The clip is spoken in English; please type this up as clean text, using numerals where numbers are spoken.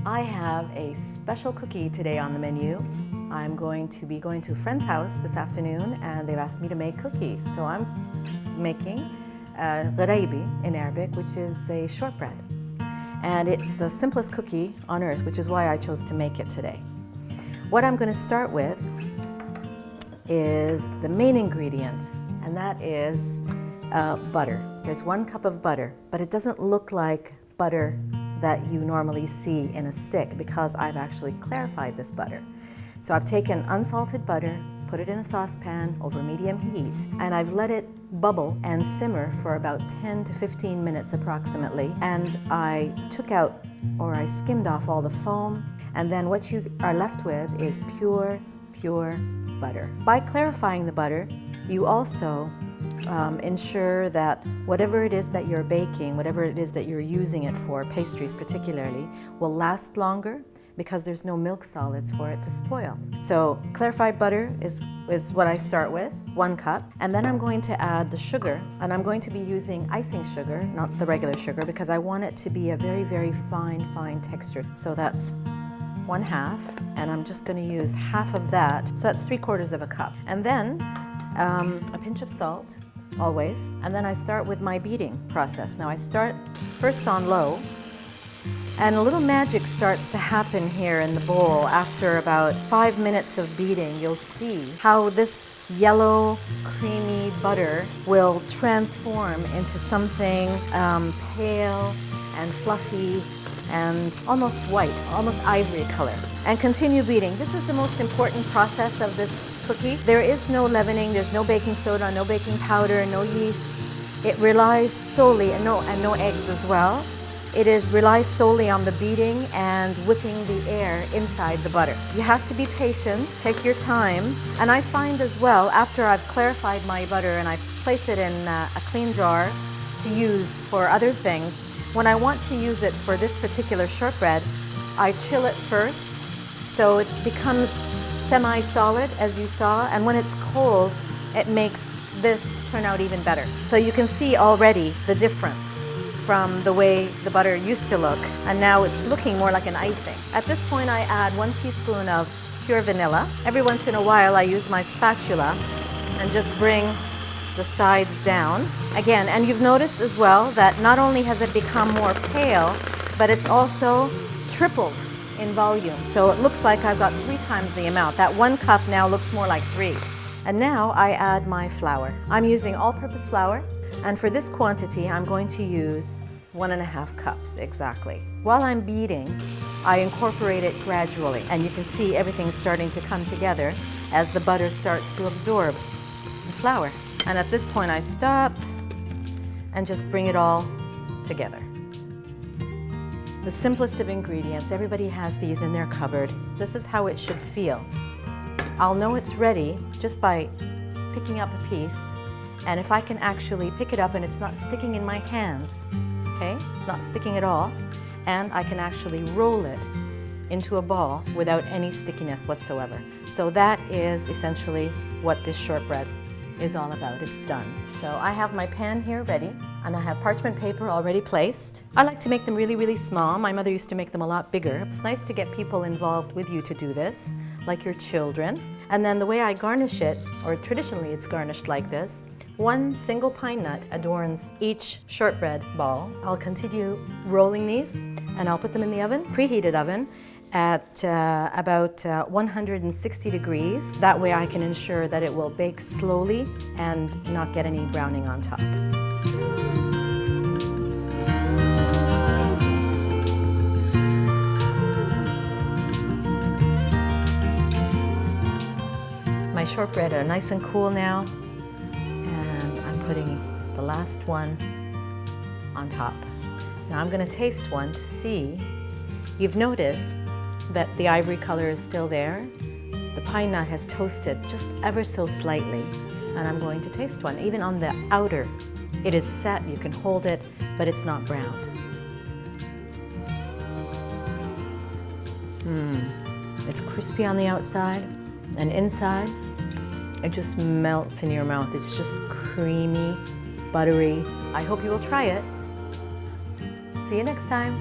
I have a special cookie today on the menu. I'm going to be going to a friend's house this afternoon and they've asked me to make cookies. So I'm making Ghraybe in Arabic, which is a shortbread. And it's the simplest cookie on earth, which is why I chose to make it today. What I'm going to start with is the main ingredient, and that is butter. There's 1 cup of butter, but it doesn't look like butter that you normally see in a stick because I've actually clarified this butter. So I've taken unsalted butter, put it in a saucepan over medium heat, and I've let it bubble and simmer for about 10 to 15 minutes approximately. And I took out, or I skimmed off all the foam, and then what you are left with is pure butter. By clarifying the butter, you also ensure that whatever it is that you're baking, whatever it is that you're using it for, pastries particularly, will last longer because there's no milk solids for it to spoil. So clarified butter is what I start with, 1 cup, and then I'm going to add the sugar, and I'm going to be using icing sugar, not the regular sugar, because I want it to be a very fine texture. So that's 1/2, and I'm just going to use half of that, so that's 3/4 of a cup. And then a pinch of salt, always, and then I start with my beating process. Now I start first on low, and a little magic starts to happen here in the bowl. After about 5 minutes of beating, you'll see how this yellow, creamy butter will transform into something pale and fluffy and almost white, almost ivory color. And continue beating. This is the most important process of this cookie. There is no leavening, there's no baking soda, no baking powder, no yeast. It relies solely, and no eggs as well. It relies solely on the beating and whipping the air inside the butter. You have to be patient, take your time, and I find as well, after I've clarified my butter and I place it in a clean jar to use for other things, when I want to use it for this particular shortbread, I chill it first so it becomes semi-solid, as you saw, and when it's cold, it makes this turn out even better. So you can see already the difference from the way the butter used to look, and now it's looking more like an icing. At this point, I add 1 teaspoon of pure vanilla. Every once in a while, I use my spatula and just bring the sides down. Again, and you've noticed as well that not only has it become more pale, but it's also tripled in volume. So it looks like I've got 3 times the amount. That 1 cup now looks more like 3. And now I add my flour. I'm using all-purpose flour, and for this quantity, I'm going to use 1.5 cups exactly. While I'm beating, I incorporate it gradually, and you can see everything starting to come together as the butter starts to absorb the flour. And at this point, I stop and just bring it all together. The simplest of ingredients, everybody has these in their cupboard. This is how it should feel. I'll know it's ready just by picking up a piece, and if I can actually pick it up and it's not sticking in my hands, okay? It's not sticking at all, and I can actually roll it into a ball without any stickiness whatsoever. So that is essentially what this shortbread is all about. It's done. So I have my pan here ready, and I have parchment paper already placed. I like to make them really small. My mother used to make them a lot bigger. It's nice to get people involved with you to do this, like your children. And then the way I garnish it, or traditionally it's garnished like this, 1 single pine nut adorns each shortbread ball. I'll continue rolling these, and I'll put them in the oven, preheated oven, at about 160 degrees. That way I can ensure that it will bake slowly and not get any browning on top. My shortbread are nice and cool now, and I'm putting the last one on top. Now I'm going to taste one to see. You've noticed that the ivory color is still there. The pine nut has toasted just ever so slightly, and I'm going to taste one. Even on the outer, it is set, you can hold it, but it's not browned. It's crispy on the outside, and inside, it just melts in your mouth. It's just creamy, buttery. I hope you will try it. See you next time.